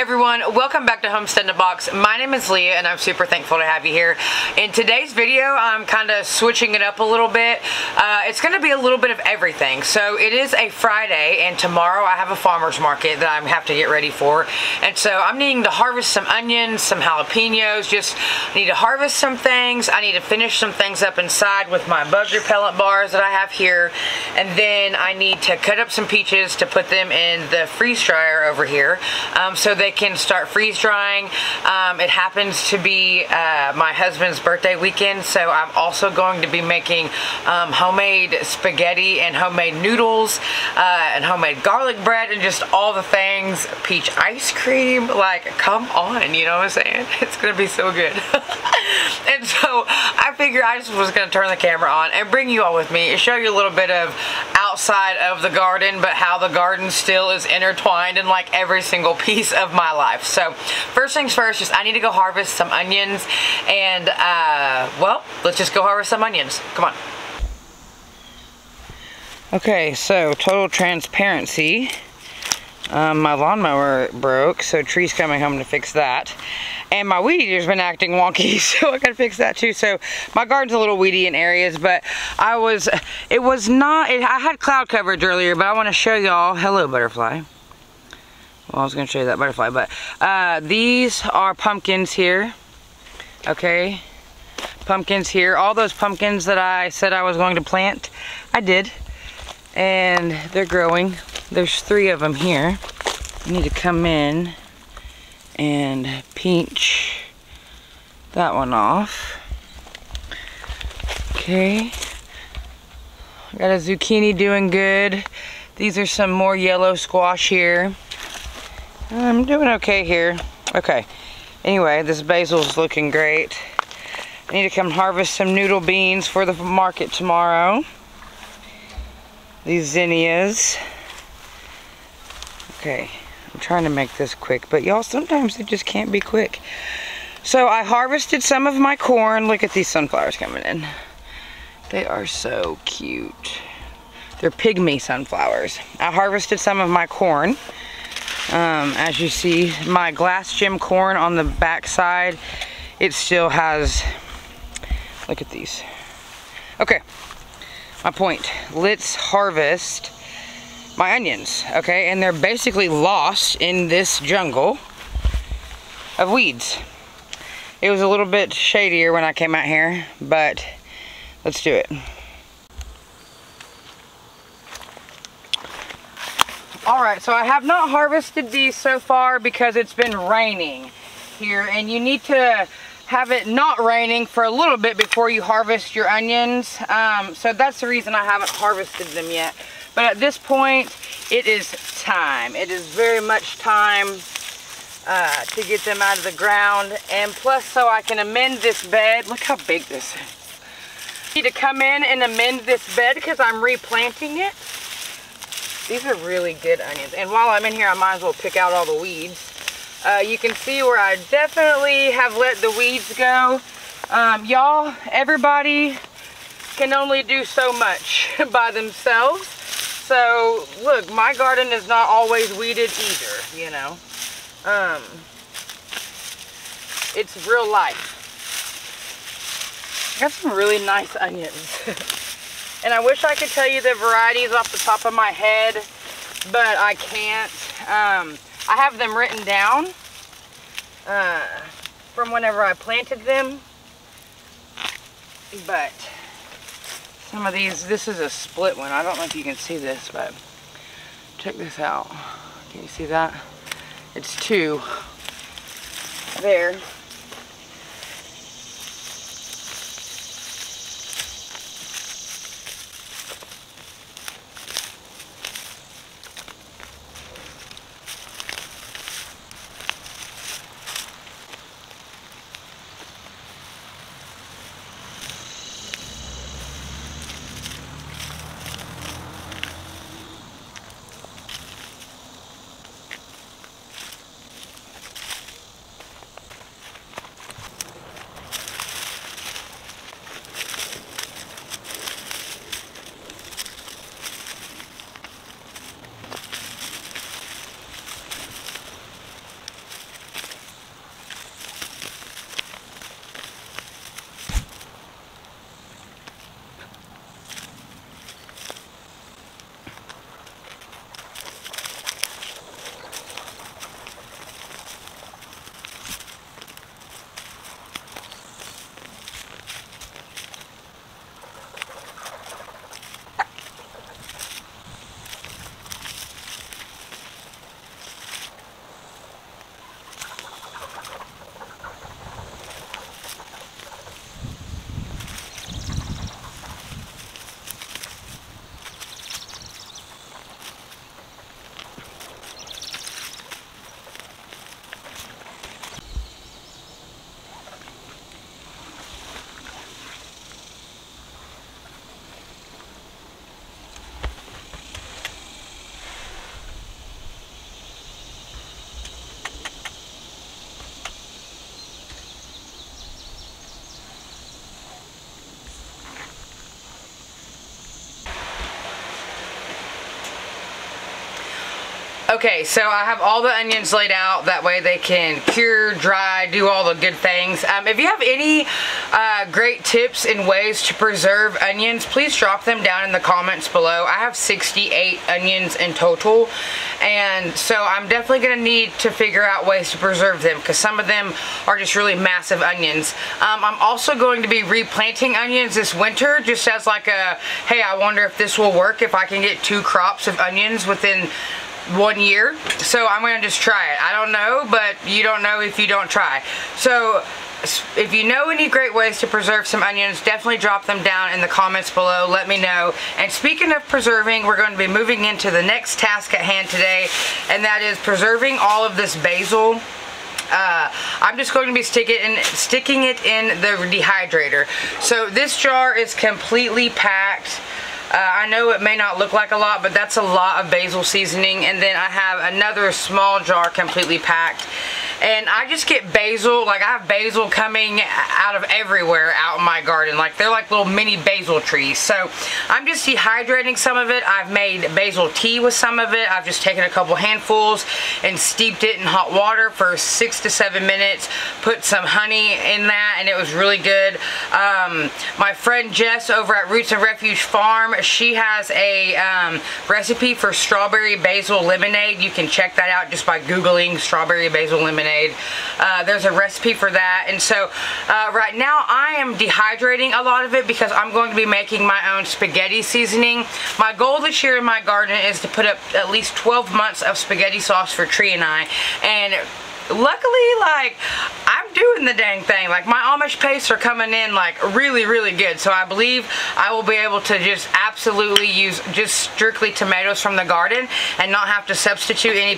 everyone, welcome back to Homestead in a Box. My name is Leah and I'm super thankful to have you here. In today's video, I'm kind of switching it up a little bit. It's going to be a little bit of everything. So it is a Friday and tomorrow I have a farmer's market that I have to get ready for. And so I'm needing to harvest some onions, some jalapenos, just need to harvest some things. I need to finish some things up inside with my bug repellent bars that I have here. And then I need to cut up some peaches to put them in the freeze dryer over here. So they can start freeze drying. It happens to be my husband's birthday weekend, so I'm also going to be making homemade spaghetti and homemade noodles and homemade garlic bread and just all the things. Peach ice cream, like, come on, you know what I'm saying? It's gonna be so good. And so I figured I just was gonna turn the camera on and bring you all with me and show you a little bit of outside of the garden, but how the garden still is intertwined in like every single piece of my life. So first things first, just I need to go harvest some onions and well, let's just go harvest some onions. Come on. Okay, so total transparency. My lawnmower broke, so Tree's coming home to fix that. And my weed eater's been acting wonky, so I gotta fix that too. So my garden's a little weedy in areas, but I had cloud coverage earlier, but I wanna show y'all, hello butterfly. Well, I was gonna show you that butterfly, but these are pumpkins here, okay? Pumpkins here. All those pumpkins that I said I was going to plant, I did. And they're growing. There's 3 of them here. I need to come in and pinch that one off. Okay. Got a zucchini doing good. These are some more yellow squash here. I'm doing okay here. Okay. Anyway, this basil's looking great. I need to come harvest some noodle beans for the market tomorrow. These zinnias. Okay, I'm trying to make this quick, but y'all, sometimes it just can't be quick. So I harvested some of my corn. Look at these sunflowers coming in. They are so cute. They're pygmy sunflowers. I harvested some of my corn. As you see, my glass gem corn on the back side, it still has, look at these. Okay. My point, let's harvest my onions, okay? And they're basically lost in this jungle of weeds. It was a little bit shadier when I came out here, but let's do it. Alright, so I have not harvested these so far because it's been raining here, and you need to have it not raining for a little bit before you harvest your onions. So that's the reason I haven't harvested them yet. But at this point, it is time. It is very much time to get them out of the ground. And plus, so I can amend this bed. Look how big this is. I need to come in and amend this bed because I'm replanting it. These are really good onions. And while I'm in here, I might as well pick out all the weeds. You can see where I definitely have let the weeds go. Y'all, everybody can only do so much by themselves. So, look, my garden is not always weeded either, you know. It's real life. I got some really nice onions. And I wish I could tell you the varieties off the top of my head, but I can't. I have them written down from whenever I planted them, but some of these, this is a split one. I don't know if you can see this, but check this out. Can you see that? It's 2 there. Okay, so I have all the onions laid out. That way they can cure, dry, do all the good things. If you have any great tips and ways to preserve onions, please drop them down in the comments below. I have 68 onions in total, and so I'm definitely going to need to figure out ways to preserve them, because some of them are just really massive onions. I'm also going to be replanting onions this winter, just as like a, hey, I wonder if this will work, if I can get 2 crops of onions within 1 year. So I'm going to just try it. I don't know, but you don't know if you don't try. So if you know any great ways to preserve some onions, definitely drop them down in the comments below. Let me know. And speaking of preserving, we're going to be moving into the next task at hand today, and that is preserving all of this basil. I'm just going to be sticking it in the dehydrator. So this jar is completely packed. I know it may not look like a lot, but that's a lot of basil seasoning. And then I have another small jar completely packed. And I just get basil, like I have basil coming out of everywhere out in my garden. Like they're like little mini basil trees. So I'm just dehydrating some of it. I've made basil tea with some of it. I've just taken a couple handfuls and steeped it in hot water for 6 to 7 minutes. Put some honey in that, and it was really good. My friend Jess over at Roots and Refuge Farm, she has a recipe for strawberry basil lemonade. You can check that out just by Googling strawberry basil lemonade. There's a recipe for that. And so right now I am dehydrating a lot of it because I'm going to be making my own spaghetti seasoning. My goal this year in my garden is to put up at least 12 months of spaghetti sauce for Tree and I. And luckily, like, I'm doing the dang thing. Like, my Amish pastes are coming in, like, really, really good. So I believe I will be able to just absolutely use just strictly tomatoes from the garden and not have to substitute any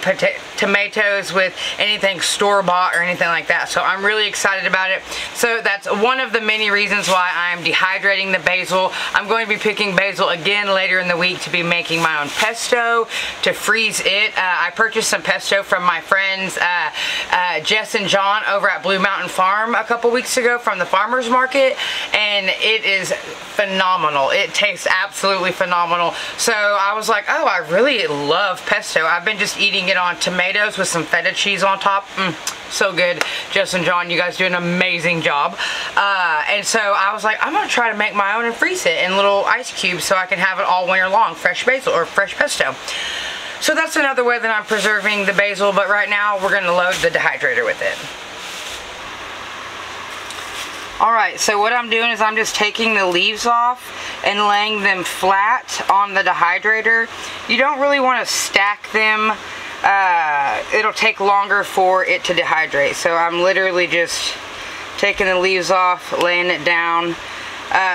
tomatoes with anything store-bought or anything like that. So I'm really excited about it. So that's one of the many reasons why I'm dehydrating the basil. I'm going to be picking basil again later in the week to be making my own pesto, to freeze it. I purchased some pesto from my friends Jess and John over at Blue Mountain Farm a couple weeks ago from the farmer's market, and it is phenomenal. It tastes absolutely phenomenal. So I was like, oh, I really love pesto. I've been just eating it on tomatoes with some feta cheese on top. So good. Jess and John, you guys do an amazing job. And so I was like, I'm going to try to make my own and freeze it in little ice cubes so I can have it all winter long, fresh basil or fresh pesto. So that's another way that I'm preserving the basil, but right now we're going to load the dehydrator with it. Alright, so what I'm doing is I'm just taking the leaves off and laying them flat on the dehydrator. You don't really want to stack them. It'll take longer for it to dehydrate. So I'm literally just taking the leaves off, laying it down.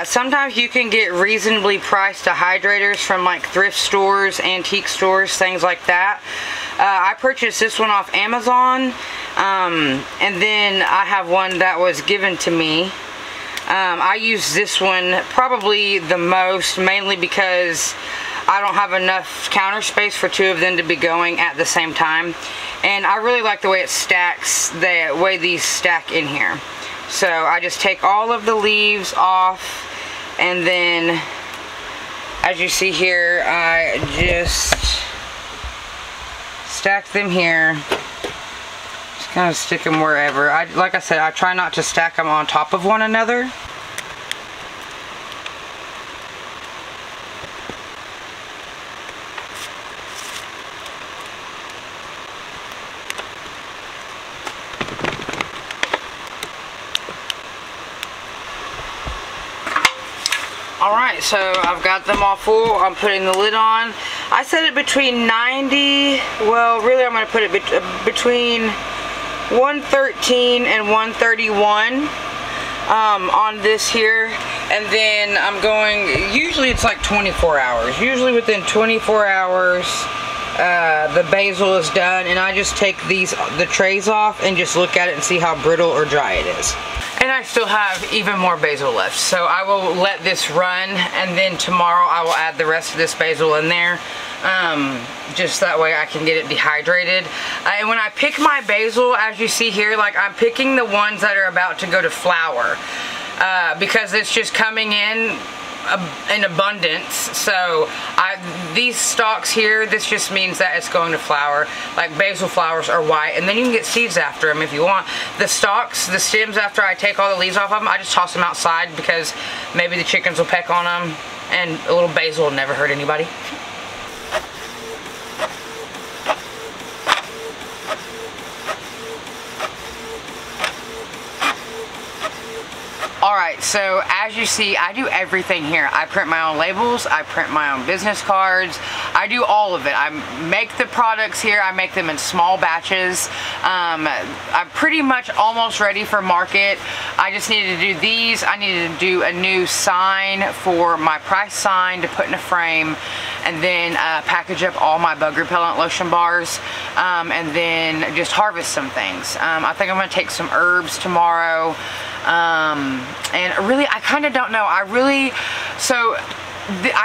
Sometimes you can get reasonably priced dehydrators from like thrift stores, antique stores, things like that. I purchased this one off Amazon, and then I have one that was given to me. I use this one probably the most, mainly because I don't have enough counter space for 2 of them to be going at the same time. And I really like the way it stacks, the way these stack in here. So I just take all of the leaves off, and then as you see here, I just stack them here. Just kind of stick them wherever. Like I said, I try not to stack them on top of one another. Alright, so I've got them all full. I'm putting the lid on. I set it between 90, well really I'm going to put it between 113 and 131 on this here. And then I'm going, usually it's like 24 hours. Usually within 24 hours the basil is done, and I just take the trays off and just look at it and see how brittle or dry it is. And I still have even more basil left, so I will let this run, and then tomorrow I will add the rest of this basil in there, just that way I can get it dehydrated. And when I pick my basil, as you see here, like I'm picking the ones that are about to go to flower, because it's just coming in in abundance. So these stalks here, this just means that it's going to flower. Like basil flowers are white, and then you can get seeds after them if you want. The stalks, the stems, after I take all the leaves off of them, I just toss them outside because maybe the chickens will peck on them, and a little basil will never hurt anybody. Alright, so as you see, I do everything here. I print my own labels, I print my own business cards, I do all of it. I make the products here, I make them in small batches. I'm pretty much almost ready for market. I just needed to do these. I needed to do a new sign for my price sign to put in a frame, and then package up all my bug repellent lotion bars, and then just harvest some things. I think I'm going to take some herbs tomorrow. And really, I kind of don't know. I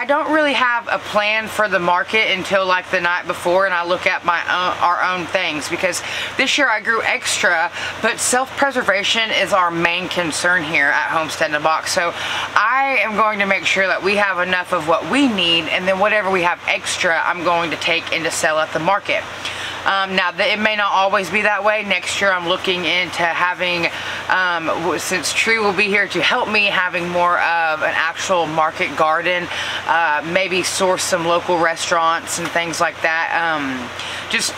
don't really have a plan for the market until like the night before, and I look at our own things, because this year I grew extra, but self-preservation is our main concern here at Homestead in a Box. So I am going to make sure that we have enough of what we need, and then whatever we have extra, I'm going to take in to sell at the market. Now, it may not always be that way. Next year I'm looking into having, since Tree will be here to help me, having more of an actual market garden, maybe source some local restaurants and things like that. Just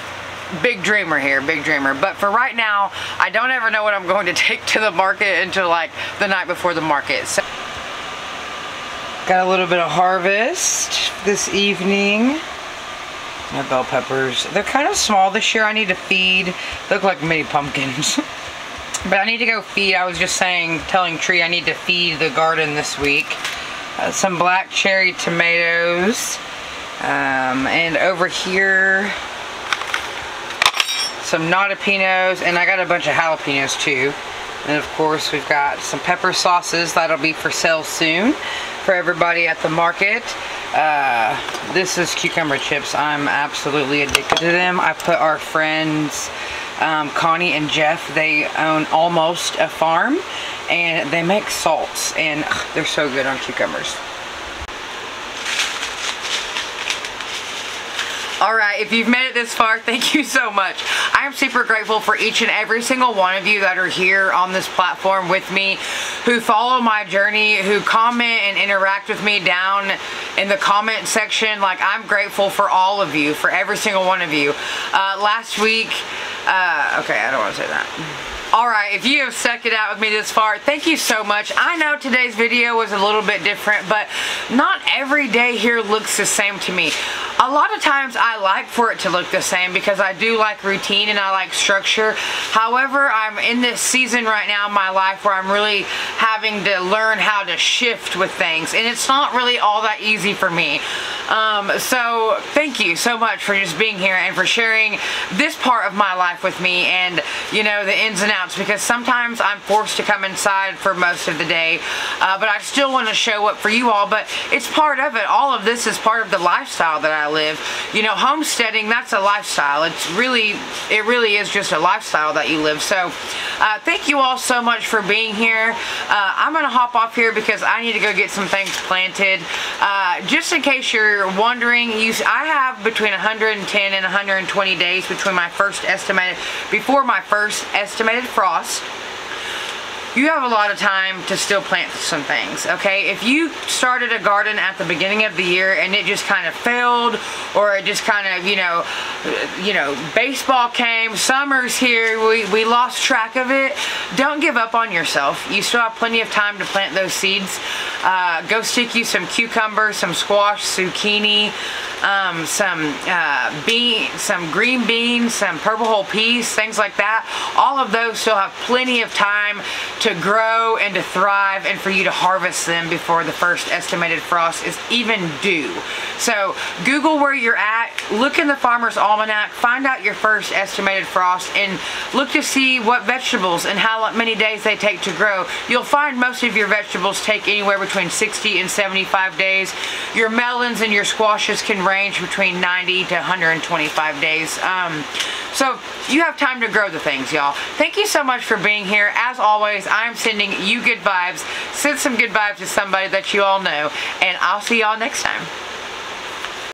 big dreamer here, big dreamer. But for right now, I don't ever know what I'm going to take to the market until like the night before the market. So, got a little bit of harvest this evening. My bell peppers. They're kind of small this year. I need to feed. They look like mini pumpkins. But I need to go feed. I was just telling Tree I need to feed the garden this week. Some black cherry tomatoes. And over here, some natapinos. And I got a bunch of jalapenos too. And of course we've got some pepper sauces that'll be for sale soon for everybody at the market. This is cucumber chips. I'm absolutely addicted to them. I put our friends Connie and Jeff, they own Almost a Farm, and they make salts, and they're so good on cucumbers. Alright, if you've made it this far, thank you so much. I am super grateful for each and every single one of you that are here on this platform with me, who follow my journey, who comment and interact with me down in the comment section. Like, I'm grateful for all of you, for every single one of you. Last week, okay, I don't want to say that. Alright, if you have stuck it out with me this far, thank you so much. I know today's video was a little bit different, but not every day here looks the same to me. A lot of times I like for it to look the same because I do like routine and I like structure. However, I'm in this season right now in my life where I'm really having to learn how to shift with things, and it's not really all that easy for me. So thank you so much for just being here and for sharing this part of my life with me, and you know, the ins and outs, because sometimes I'm forced to come inside for most of the day, but I still want to show up for you all. But it's part of it. All of this is part of the lifestyle that I live. You know, homesteading, that's a lifestyle. It really is just a lifestyle that you live. So thank you all so much for being here. I'm gonna hop off here because I need to go get some things planted. Just in case you're wondering, I have between 110 and 120 days before my first estimated frost. You have a lot of time to still plant some things, okay? If you started a garden at the beginning of the year and it just kind of failed, or it just kind of, you know, baseball came, summer's here, we lost track of it, don't give up on yourself. You still have plenty of time to plant those seeds. Go stick you some cucumbers, some squash, zucchini, some green beans, some purple whole peas, things like that. All of those still have plenty of time to grow and to thrive, and for you to harvest them before the first estimated frost is even due. So Google where you're at, look in the Farmer's Almanac, find out your first estimated frost, and look to see what vegetables and how many days they take to grow. You'll find most of your vegetables take anywhere between 60 and 75 days. Your melons and your squashes can range between 90 to 125 days. So you have time to grow the things, y'all. Thank you so much for being here. As always, I'm sending you good vibes. Send some good vibes to somebody that you all know, and I'll see y'all next time.